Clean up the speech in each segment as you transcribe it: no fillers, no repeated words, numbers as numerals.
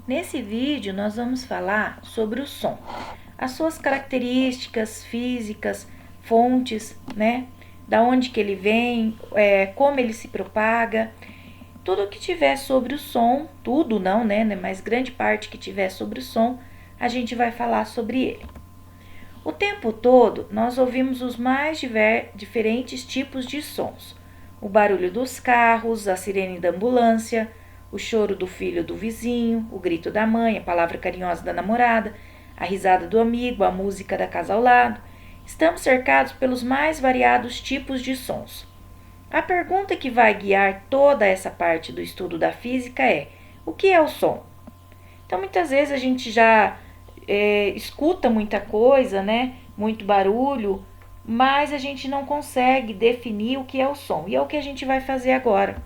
Nesse vídeo nós vamos falar sobre o som, as suas características físicas, fontes, né? Da onde que ele vem, como ele se propaga, tudo que tiver sobre o som, tudo não, né? Mas grande parte que tiver sobre o som, a gente vai falar sobre ele. O tempo todo nós ouvimos os mais diferentes tipos de sons. O barulho dos carros, a sirene da ambulância, o choro do filho do vizinho, o grito da mãe, a palavra carinhosa da namorada, a risada do amigo, a música da casa ao lado. Estamos cercados pelos mais variados tipos de sons. A pergunta que vai guiar toda essa parte do estudo da física é: o que é o som? Então, muitas vezes a gente já escuta muita coisa, né? Muito barulho, mas a gente não consegue definir o que é o som. E é o que a gente vai fazer agora.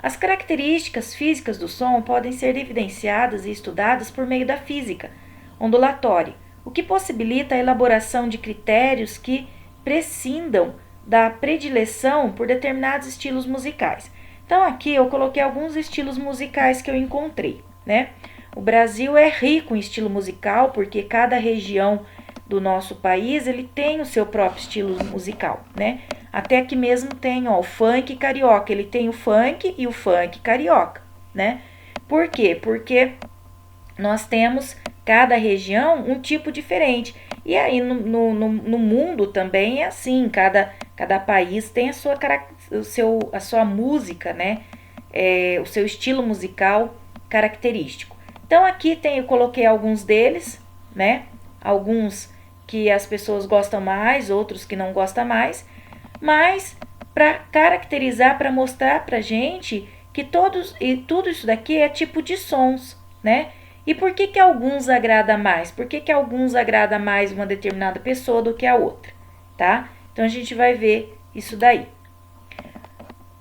As características físicas do som podem ser evidenciadas e estudadas por meio da física ondulatória, o que possibilita a elaboração de critérios que prescindam da predileção por determinados estilos musicais. Então aqui eu coloquei alguns estilos musicais que eu encontrei, né? O Brasil é rico em estilo musical porque cada região do nosso país ele tem o seu próprio estilo musical, né? Até aqui mesmo tem o funk carioca, ele tem o funk e o funk carioca, né? Por quê? Porque nós temos cada região um tipo diferente. E aí no mundo também é assim, cada país tem a sua música, né? O seu estilo musical característico. Então aqui eu coloquei alguns deles, né? Alguns que as pessoas gostam mais, outros que não gostam mais, mas para caracterizar, para mostrar pra gente que tudo isso daqui é tipo de sons, né? E por que alguns agrada mais? Por que alguns agrada mais uma determinada pessoa do que a outra, tá? Então a gente vai ver isso daí.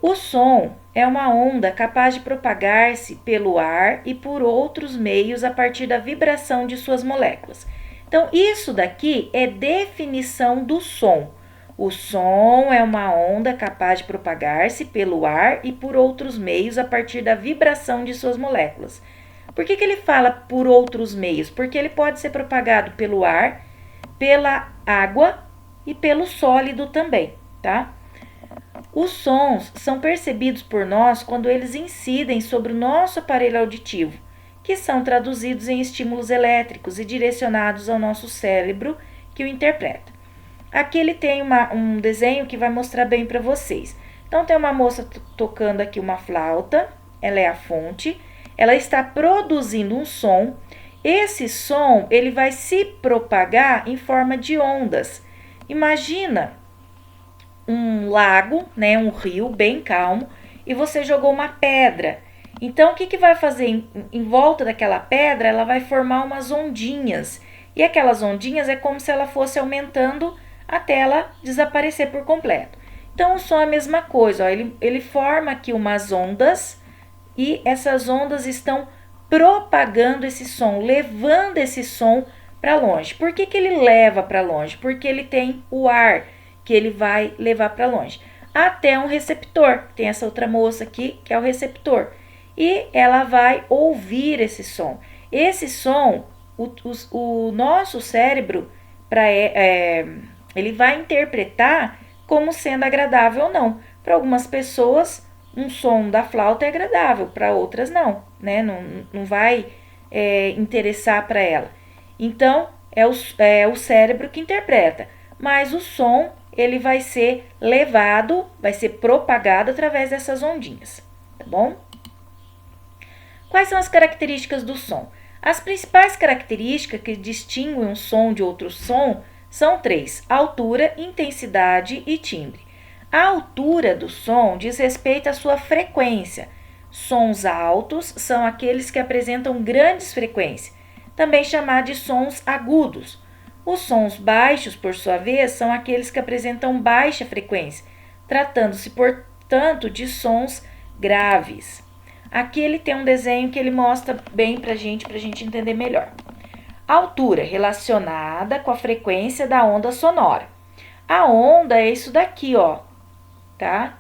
O som é uma onda capaz de propagar-se pelo ar e por outros meios a partir da vibração de suas moléculas. Então, isso daqui é definição do som. O som é uma onda capaz de propagar-se pelo ar e por outros meios a partir da vibração de suas moléculas. Por que ele fala por outros meios? Porque ele pode ser propagado pelo ar, pela água e pelo sólido também, tá? Os sons são percebidos por nós quando eles incidem sobre o nosso aparelho auditivo, que são traduzidos em estímulos elétricos e direcionados ao nosso cérebro que o interpreta. Aqui ele tem um desenho que vai mostrar bem para vocês. Então tem uma moça tocando aqui uma flauta, ela é a fonte, ela está produzindo um som. Esse som ele vai se propagar em forma de ondas. Imagina um lago, né, um rio bem calmo, e você jogou uma pedra. Então, o que vai fazer em volta daquela pedra? Ela vai formar umas ondinhas. E aquelas ondinhas é como se ela fosse aumentando até ela desaparecer por completo. Então, o som é a mesma coisa. Ó, ele forma aqui umas ondas e essas ondas estão propagando esse som, levando esse som para longe. Por que ele leva para longe? Porque ele tem o ar que ele vai levar para longe. Até um receptor. Tem essa outra moça aqui que é o receptor. E ela vai ouvir esse som. Esse som, o nosso cérebro, ele vai interpretar como sendo agradável ou não. Para algumas pessoas, um som da flauta é agradável, para outras não, né? Não vai interessar para ela. Então, é o cérebro que interpreta. Mas o som, ele vai ser levado, vai ser propagado através dessas ondinhas, tá bom? Quais são as características do som? As principais características que distinguem um som de outro som são 3: altura, intensidade e timbre. A altura do som diz respeito à sua frequência. Sons altos são aqueles que apresentam grandes frequências, também chamados de sons agudos. Os sons baixos, por sua vez, são aqueles que apresentam baixa frequência, tratando-se, portanto, de sons graves. Aqui ele tem um desenho que ele mostra bem pra gente entender melhor. A altura relacionada com a frequência da onda sonora. A onda é isso daqui, ó, tá?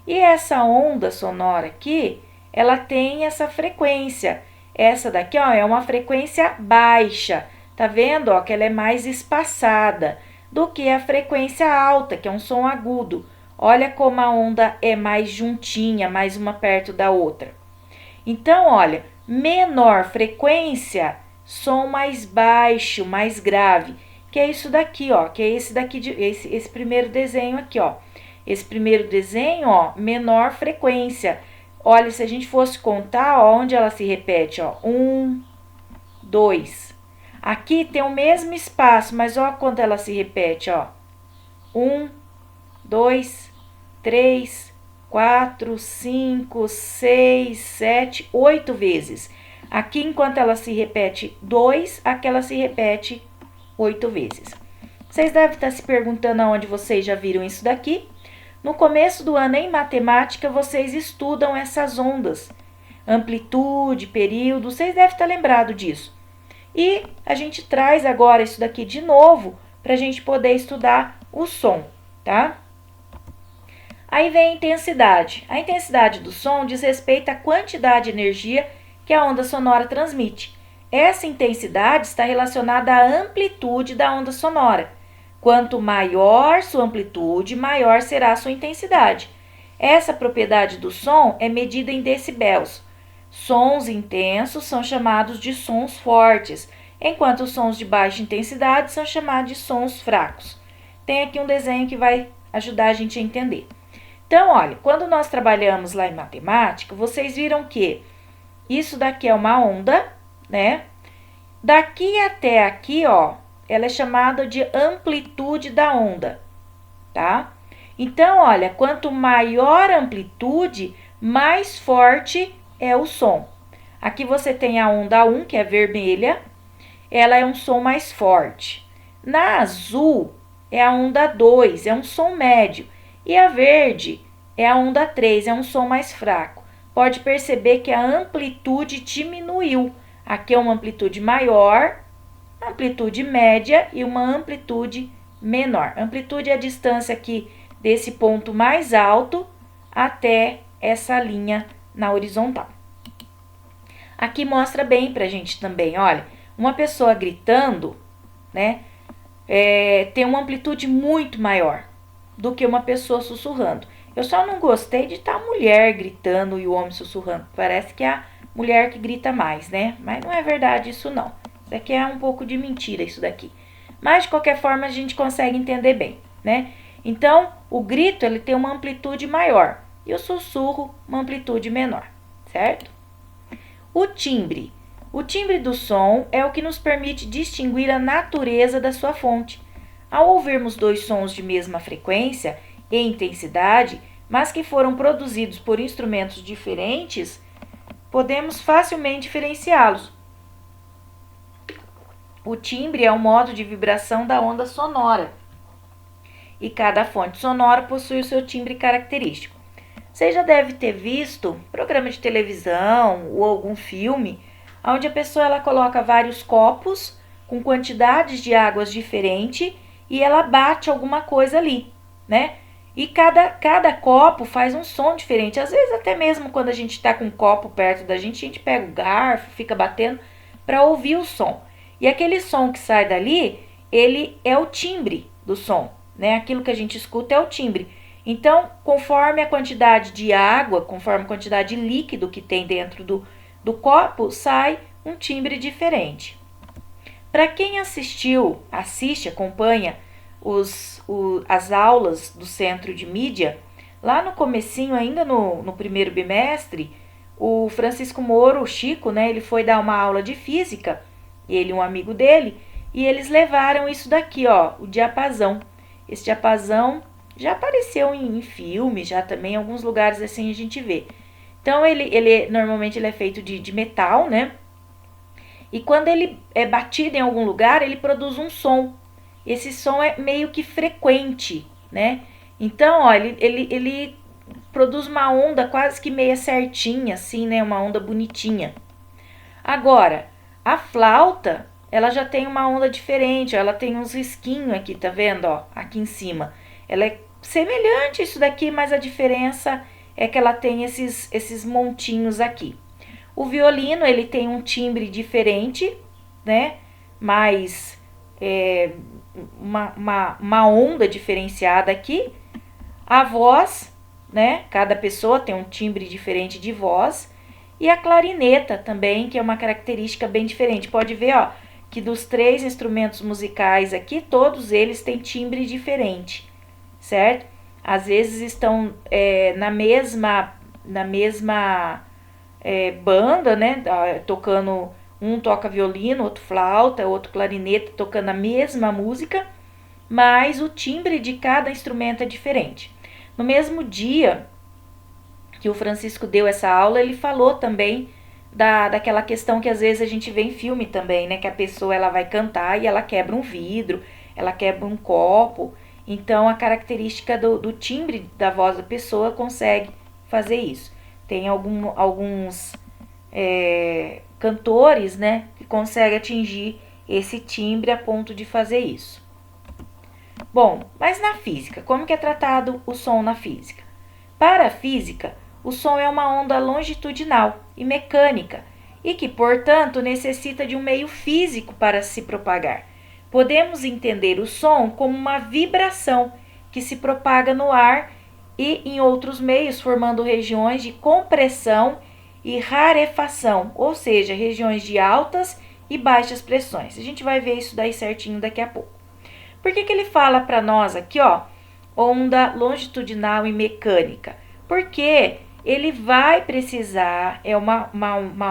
E essa onda sonora aqui, ela tem essa frequência. Essa daqui, ó, é uma frequência baixa. Tá vendo, ó, que ela é mais espaçada do que a frequência alta, que é um som agudo. Olha como a onda é mais juntinha, mais uma perto da outra. Então, olha, menor frequência, som mais baixo, mais grave, que é isso daqui, ó, que é esse daqui, esse primeiro desenho aqui, ó. Esse primeiro desenho, ó, menor frequência. Olha, se a gente fosse contar, ó, onde ela se repete, ó, 1, 2. Aqui tem o mesmo espaço, mas ó quando ela se repete, ó. 1, 2, 3, 4, 5, 6, 7, 8 vezes. Aqui, enquanto ela se repete 2, aqui ela se repete 8 vezes. Vocês devem estar se perguntando aonde vocês já viram isso daqui. No começo do ano, em matemática, vocês estudam essas ondas. Amplitude, período, vocês devem estar lembrados disso. E a gente traz agora isso daqui de novo para a gente poder estudar o som, tá? Aí vem a intensidade. A intensidade do som diz respeito à quantidade de energia que a onda sonora transmite. Essa intensidade está relacionada à amplitude da onda sonora. Quanto maior sua amplitude, maior será a sua intensidade. Essa propriedade do som é medida em decibéis. Sons intensos são chamados de sons fortes, enquanto os sons de baixa intensidade são chamados de sons fracos. Tem aqui um desenho que vai ajudar a gente a entender. Então, olha, quando nós trabalhamos lá em matemática, vocês viram que isso daqui é uma onda, né? Daqui até aqui, ó, ela é chamada de amplitude da onda, tá? Então, olha, quanto maior a amplitude, mais forte é o som. Aqui você tem a onda 1, que é vermelha, ela é um som mais forte. Na azul é a onda 2, é um som médio. E a verde é a onda 3, é um som mais fraco. Pode perceber que a amplitude diminuiu. Aqui é uma amplitude maior, amplitude média e uma amplitude menor. Amplitude é a distância aqui desse ponto mais alto até essa linha na horizontal. Aqui mostra bem pra gente também, olha, uma pessoa gritando, né, tem uma amplitude muito maior do que uma pessoa sussurrando. Eu só não gostei de estar a mulher gritando e o homem sussurrando. Parece que é a mulher que grita mais, né? Mas não é verdade isso não. Isso aqui é um pouco de mentira, isso daqui. Mas, de qualquer forma, a gente consegue entender bem, né? Então, o grito, ele tem uma amplitude maior. E o sussurro, uma amplitude menor, certo? O timbre. O timbre do som é o que nos permite distinguir a natureza da sua fonte. Ao ouvirmos dois sons de mesma frequência e intensidade, mas que foram produzidos por instrumentos diferentes, podemos facilmente diferenciá-los. O timbre é um modo de vibração da onda sonora, e cada fonte sonora possui o seu timbre característico. Você já deve ter visto programa de televisão ou algum filme onde a pessoa ela coloca vários copos com quantidades de águas diferentes e ela bate alguma coisa ali, né? E cada copo faz um som diferente. Às vezes, até mesmo quando a gente está com um copo perto da gente, a gente pega o garfo, fica batendo para ouvir o som. E aquele som que sai dali, ele é o timbre do som, né? Aquilo que a gente escuta é o timbre. Então, conforme a quantidade de água, conforme a quantidade de líquido que tem dentro do copo, sai um timbre diferente. Para quem assiste, acompanha as aulas do Centro de Mídia, lá no comecinho, ainda no primeiro bimestre, o Francisco Moro, o Chico, né, ele foi dar uma aula de física, ele e um amigo dele, e eles levaram isso daqui, ó, o diapasão. Esse diapasão já apareceu em filmes, já também em alguns lugares assim a gente vê. Então, normalmente ele é feito de metal, né? E quando ele é batido em algum lugar, ele produz um som. Esse som é meio que frequente, né? Então, ó, ele produz uma onda quase que meia certinha, assim, né? Uma onda bonitinha. Agora, a flauta, ela já tem uma onda diferente, ó, ela tem uns risquinhos aqui, tá vendo, ó? Aqui em cima. Ela é semelhante a isso daqui, mas a diferença é que ela tem esses montinhos aqui. O violino, ele tem um timbre diferente, né? Mais uma onda diferenciada aqui. A voz, né? Cada pessoa tem um timbre diferente de voz. E a clarineta também, que é uma característica bem diferente. Pode ver, ó, que dos 3 instrumentos musicais aqui, todos eles têm timbre diferente, certo? Às vezes estão na mesma banda, né? Tocando, um toca violino, outro flauta, outro clarineta, tocando a mesma música, mas o timbre de cada instrumento é diferente. No mesmo dia que o Francisco deu essa aula, ele falou também daquela questão que às vezes a gente vê em filme também, né? Que a pessoa ela vai cantar e ela quebra um vidro, ela quebra um copo. Então, a característica do timbre da voz da pessoa consegue fazer isso. Tem alguns cantores, né? Que conseguem atingir esse timbre a ponto de fazer isso. Bom, mas na física, como que é tratado o som na física? Para a física, o som é uma onda longitudinal e mecânica e que, portanto, necessita de um meio físico para se propagar. Podemos entender o som como uma vibração que se propaga no ar e em outros meios, formando regiões de compressão e rarefação, ou seja, regiões de altas e baixas pressões. A gente vai ver isso daí certinho daqui a pouco. Por que ele fala para nós aqui, ó, onda longitudinal e mecânica? Porque ele vai precisar, é uma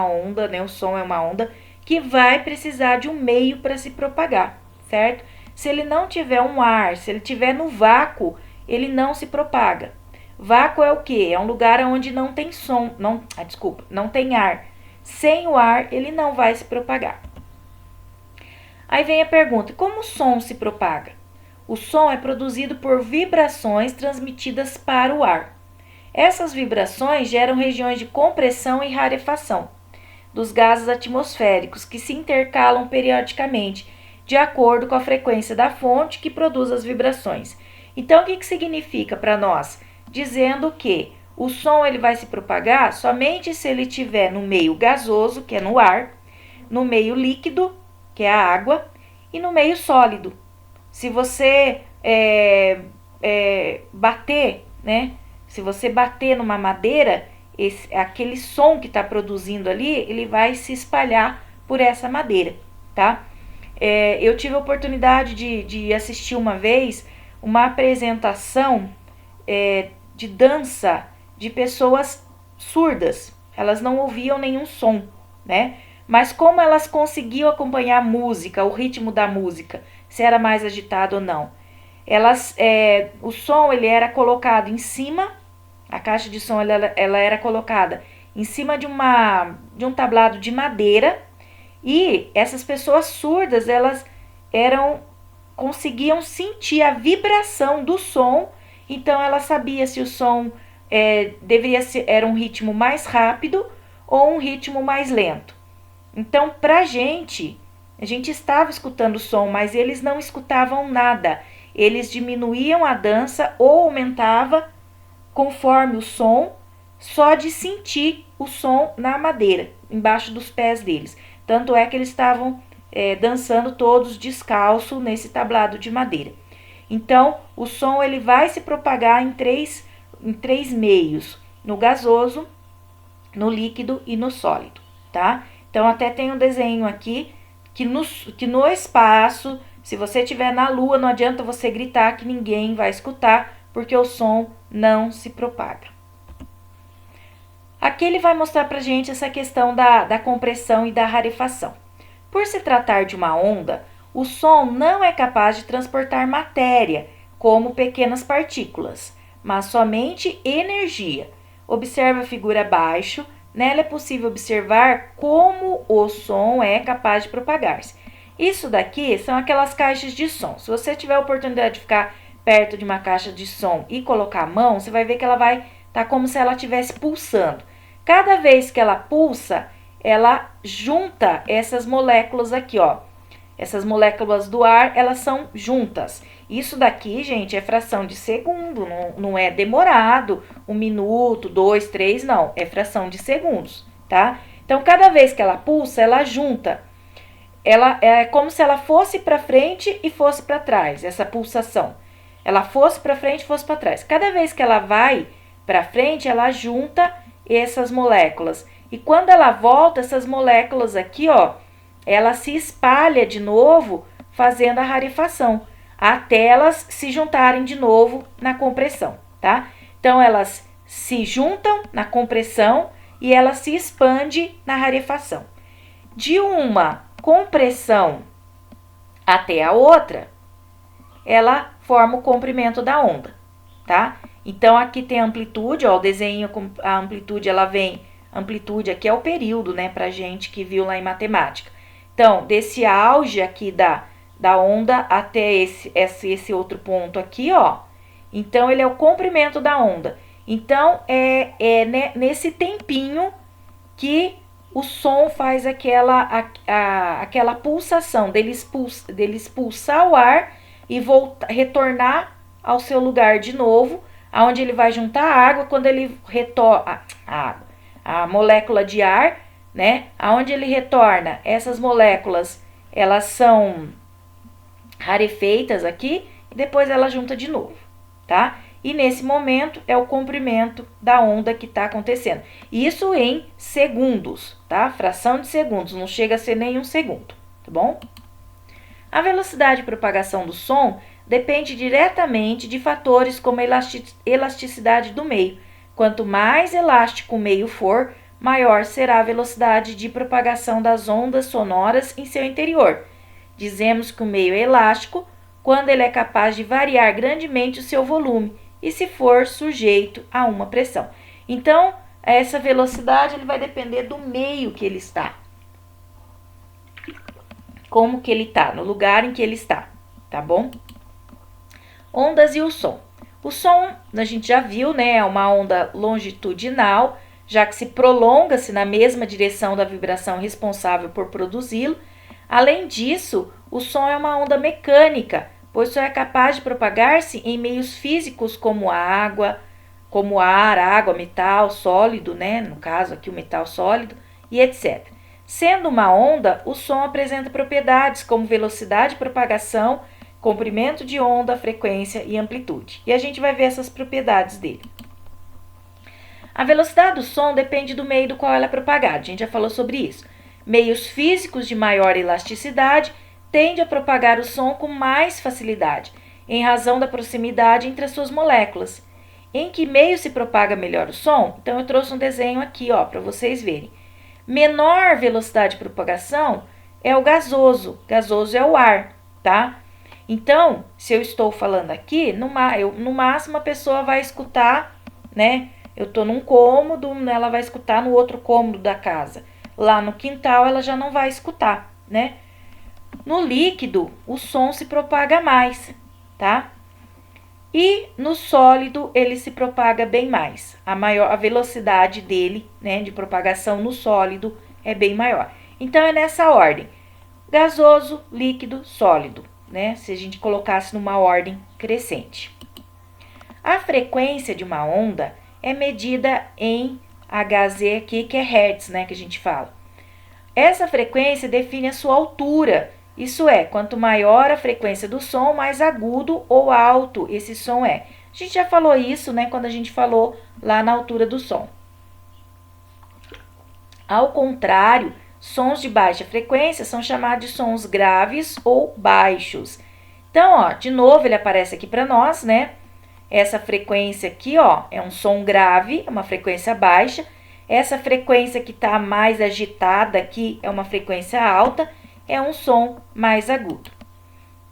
onda, né? O som é uma onda que vai precisar de um meio para se propagar, certo? Se ele não tiver um ar, se ele tiver no vácuo, ele não se propaga. Vácuo é o quê? É um lugar onde não tem som, não tem ar. Sem o ar, ele não vai se propagar. Aí vem a pergunta, como o som se propaga? O som é produzido por vibrações transmitidas para o ar. Essas vibrações geram regiões de compressão e rarefação dos gases atmosféricos que se intercalam periodicamente, de acordo com a frequência da fonte que produz as vibrações. Então, o que significa para nós? Dizendo que o som ele vai se propagar somente se ele estiver no meio gasoso, que é no ar, no meio líquido, que é a água, e no meio sólido. Se você bater, né? Se você bater numa madeira, aquele som que está produzindo ali, ele vai se espalhar por essa madeira, tá? Eu tive a oportunidade de assistir uma vez uma apresentação de dança de pessoas surdas. Elas não ouviam nenhum som, né? Mas como elas conseguiam acompanhar a música, o ritmo da música, se era mais agitado ou não. O som ele era colocado em cima, a caixa de som ela era colocada em cima de um tablado de madeira, e essas pessoas surdas elas conseguiam sentir a vibração do som, então ela sabia se o som era um ritmo mais rápido ou um ritmo mais lento. Então, a gente estava escutando o som, mas eles não escutavam nada. Eles diminuíam a dança ou aumentava conforme o som, só de sentir o som na madeira, embaixo dos pés deles. Tanto é que eles estavam dançando todos descalço nesse tablado de madeira. Então, o som ele vai se propagar em três meios: no gasoso, no líquido e no sólido, tá? Então, até tem um desenho aqui que no espaço, se você estiver na lua, não adianta você gritar que ninguém vai escutar, porque o som não se propaga. Aqui ele vai mostrar pra gente essa questão da compressão e da rarefação. Por se tratar de uma onda, o som não é capaz de transportar matéria, como pequenas partículas, mas somente energia. Observe a figura abaixo. Nela é possível observar como o som é capaz de propagar-se. Isso daqui são aquelas caixas de som. Se você tiver a oportunidade de ficar perto de uma caixa de som e colocar a mão, você vai ver que ela vai estar como se ela estivesse pulsando. Cada vez que ela pulsa, ela junta essas moléculas aqui, ó. Essas moléculas do ar, elas são juntas. Isso daqui, gente, é fração de segundo, não é demorado, 1 minuto, 2, 3, não. É fração de segundos, tá? Então, cada vez que ela pulsa, ela junta. Ela é como se ela fosse para frente e fosse para trás, essa pulsação. Ela fosse para frente e fosse para trás. Cada vez que ela vai para frente, ela junta essas moléculas. E quando ela volta, essas moléculas aqui, ó, ela se espalha de novo, fazendo a rarefação, até elas se juntarem de novo na compressão, tá? Então, elas se juntam na compressão e ela se expande na rarefação. De uma compressão até a outra, ela forma o comprimento da onda, tá? Então, aqui tem a amplitude, ó, o desenho com a amplitude, ela vem, amplitude aqui é o período, né, pra gente que viu lá em matemática. Então, desse auge aqui da onda até esse outro ponto aqui, ó, então ele é o comprimento da onda. Então, nesse tempinho que o som faz aquela pulsação, dele expulsar o ar e retornar ao seu lugar de novo, aonde ele vai juntar a água. Quando ele retorna a molécula de ar, né? Aonde ele retorna, essas moléculas, elas são rarefeitas aqui e depois ela junta de novo, tá? E nesse momento é o comprimento da onda que está acontecendo. Isso em segundos, tá? Fração de segundos, não chega a ser nem um segundo, tá bom? A velocidade de propagação do som depende diretamente de fatores como a elasticidade do meio. Quanto mais elástico o meio for, maior será a velocidade de propagação das ondas sonoras em seu interior. Dizemos que o meio é elástico quando ele é capaz de variar grandemente o seu volume e se for sujeito a uma pressão. Então, essa velocidade ele vai depender do meio que ele está. Como que ele está, no lugar em que ele está, tá bom? Ondas e o som. O som, a gente já viu, né, é uma onda longitudinal, já que se prolonga-se na mesma direção da vibração responsável por produzi-lo. Além disso, o som é uma onda mecânica, pois só é capaz de propagar-se em meios físicos como a água, como ar, água, metal sólido, né, no caso aqui o metal sólido, e etc. Sendo uma onda, o som apresenta propriedades como velocidade de propagação, comprimento de onda, frequência e amplitude. E a gente vai ver essas propriedades dele. A velocidade do som depende do meio do qual ela é propagada. A gente já falou sobre isso. Meios físicos de maior elasticidade tendem a propagar o som com mais facilidade, em razão da proximidade entre as suas moléculas. Em que meio se propaga melhor o som? Então, eu trouxe um desenho aqui, ó, para vocês verem. Menor velocidade de propagação é o gasoso. Gasoso é o ar, tá? Então, se eu estou falando aqui, no máximo a pessoa vai escutar, né? Eu estou num cômodo, ela vai escutar no outro cômodo da casa. Lá no quintal, ela já não vai escutar, né? No líquido, o som se propaga mais, tá? E no sólido, ele se propaga bem mais. A velocidade dele, né, de propagação no sólido é bem maior. Então, é nessa ordem. Gasoso, líquido, sólido, né? Se a gente colocasse numa ordem crescente. A frequência de uma onda é medida em Hz aqui, que é Hertz, né, que a gente fala. Essa frequência define a sua altura. Isso é, quanto maior a frequência do som, mais agudo ou alto esse som é. A gente já falou isso, né, quando a gente falou lá na altura do som. Ao contrário, sons de baixa frequência são chamados de sons graves ou baixos. Então, ó, de novo ele aparece aqui para nós, né? Essa frequência aqui, ó, é um som grave, é uma frequência baixa. Essa frequência que está mais agitada aqui é uma frequência alta, é um som mais agudo.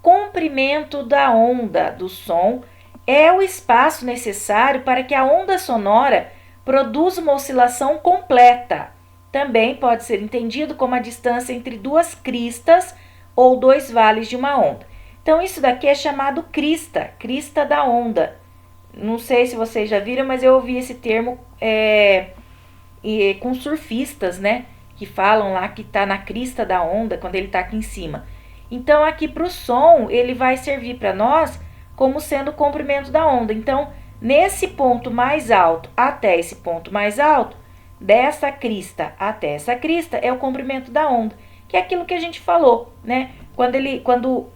Comprimento da onda do som é o espaço necessário para que a onda sonora produza uma oscilação completa. Também pode ser entendido como a distância entre duas cristas ou dois vales de uma onda. Então, isso daqui é chamado crista, crista da onda. Não sei se vocês já viram, mas eu ouvi esse termo com surfistas, né? Que falam lá que está na crista da onda, quando ele está aqui em cima. Então, aqui para o som, ele vai servir para nós como sendo o comprimento da onda. Então, nesse ponto mais alto até esse ponto mais alto, dessa crista até essa crista é o comprimento da onda, que é aquilo que a gente falou, né? Quando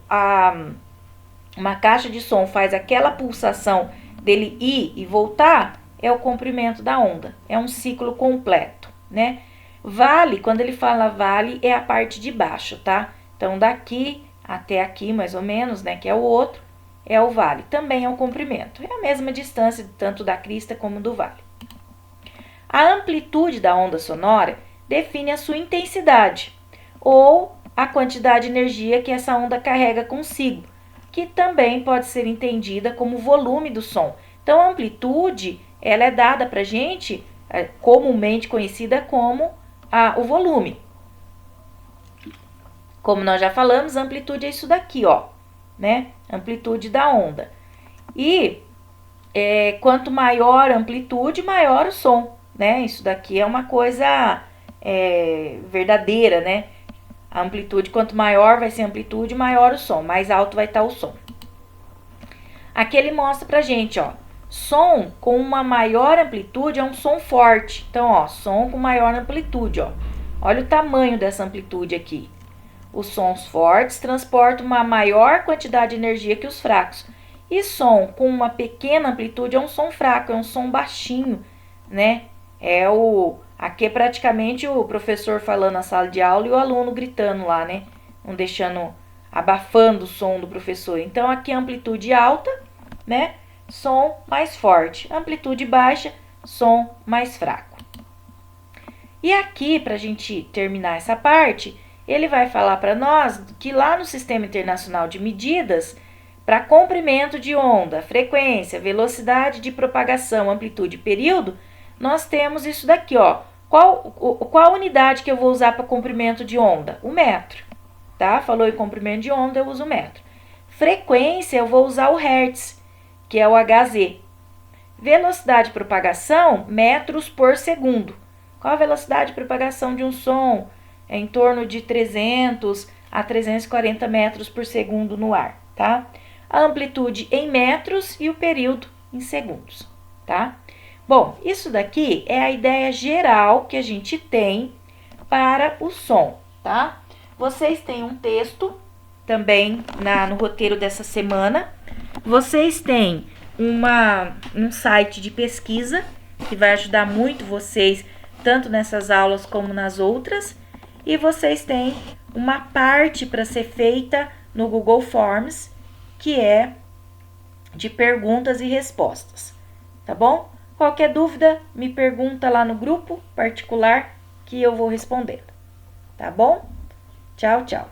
uma caixa de som faz aquela pulsação dele ir e voltar, é o comprimento da onda, é um ciclo completo, né? Vale, quando ele fala vale, é a parte de baixo, tá? Então, daqui até aqui, mais ou menos, né, que é o outro, é o vale. Também é o comprimento. É a mesma distância, tanto da crista como do vale. A amplitude da onda sonora define a sua intensidade, ou a quantidade de energia que essa onda carrega consigo, que também pode ser entendida como volume do som. Então, a amplitude, ela é dada para a gente, comumente conhecida como o volume. Como nós já falamos, a amplitude é isso daqui, ó, né? Amplitude da onda. E quanto maior a amplitude, maior o som, né? Isso daqui é uma coisa verdadeira, né? A amplitude, quanto maior vai ser a amplitude, maior o som, mais alto vai estar o som. Aqui ele mostra pra gente, ó, som com uma maior amplitude é um som forte. Então, ó, som com maior amplitude, ó. Olha o tamanho dessa amplitude aqui. Os sons fortes transportam uma maior quantidade de energia que os fracos. E som com uma pequena amplitude é um som fraco, é um som baixinho, né? Aqui é praticamente o professor falando na sala de aula e o aluno gritando lá, né? Não deixando, abafando o som do professor. Então, aqui é amplitude alta, né? Som mais forte. Amplitude baixa, som mais fraco. E aqui, para a gente terminar essa parte, ele vai falar para nós que lá no Sistema Internacional de Medidas, para comprimento de onda, frequência, velocidade de propagação, amplitude e período, nós temos isso daqui, ó. Qual unidade que eu vou usar para comprimento de onda? O metro, tá? Falou em comprimento de onda, eu uso o metro. Frequência, eu vou usar o hertz, que é o Hz. Velocidade de propagação, metros por segundo. Qual a velocidade de propagação de um som? É em torno de 300 a 340 metros por segundo no ar, tá? A amplitude em metros e o período em segundos, tá? Bom, isso daqui é a ideia geral que a gente tem para o som, tá? Vocês têm um texto também no roteiro dessa semana. Vocês têm um site de pesquisa que vai ajudar muito vocês, tanto nessas aulas como nas outras. E vocês têm uma parte para ser feita no Google Forms, que é de perguntas e respostas, tá bom? Qualquer dúvida, me pergunta lá no grupo particular que eu vou respondendo, tá bom? Tchau, tchau.